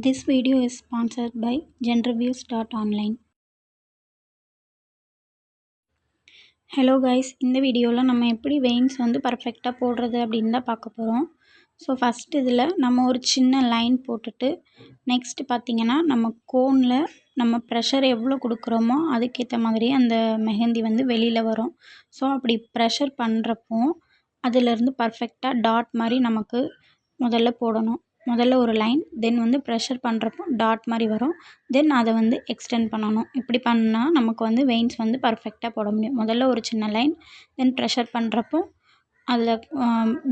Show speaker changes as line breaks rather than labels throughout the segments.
This video is sponsored by genreviews.online. Hello guys, இந்த வீடியோவில் நம்ம எப்படி வெயின்ஸ் வந்து பர்ஃபெக்டாக போடுறது அப்படின்னு தான் பார்க்க போகிறோம். ஸோ ஃபஸ்ட் இதில் நம்ம ஒரு சின்ன லைன் போட்டுட்டு நெக்ஸ்ட் பார்த்திங்கன்னா நம்ம கோனில் நம்ம ப்ரெஷர் எவ்வளோ கொடுக்குறோமோ அதுக்கேற்ற மாதிரி அந்த மெஹந்தி வந்து வெளியில் வரும். ஸோ அப்படி ப்ரெஷர் பண்ணுறப்போ அதிலேருந்து பர்ஃபெக்டாக டாட் மாதிரி நமக்கு முதல்ல போடணும். முதல்ல ஒரு லைன், தென் வந்து ப்ரெஷர் பண்ணுறப்போ டாட் மாதிரி வரும். தென் அதை வந்து எக்ஸ்டெண்ட் பண்ணணும். இப்படி பண்ணால் நமக்கு வந்து வெயின்ஸ் வந்து பர்ஃபெக்டாக போட முடியும். முதல்ல ஒரு சின்ன லைன், தென் ப்ரெஷர் பண்ணுறப்போ அதில்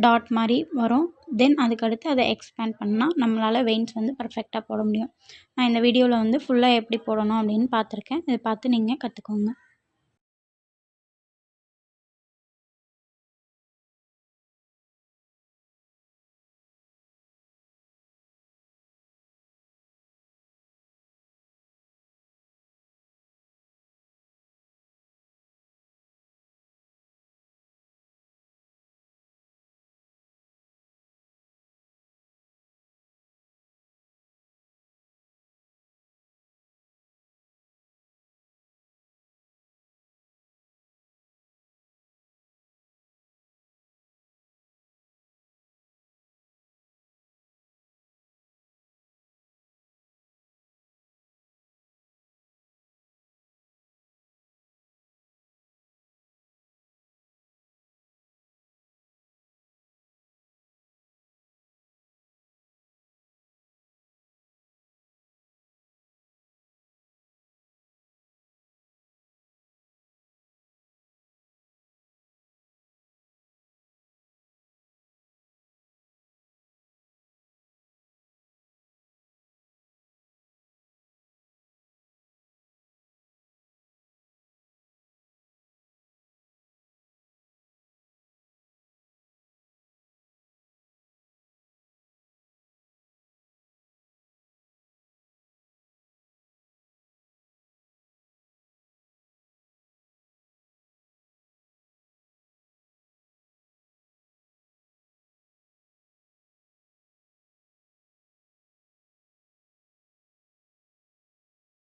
டாட் மாதிரி வரும். தென் அதுக்கடுத்து அதை எக்ஸ்பேண்ட் பண்ணால் நம்மளால் வெயின்ஸ் வந்து பர்ஃபெக்டாக போட முடியும். நான் இந்த வீடியோவில் வந்து ஃபுல்லாக எப்படி போடணும் அப்படின்னு பார்த்துருக்கேன். இதை பார்த்து நீங்கள் கற்றுக்கோங்க.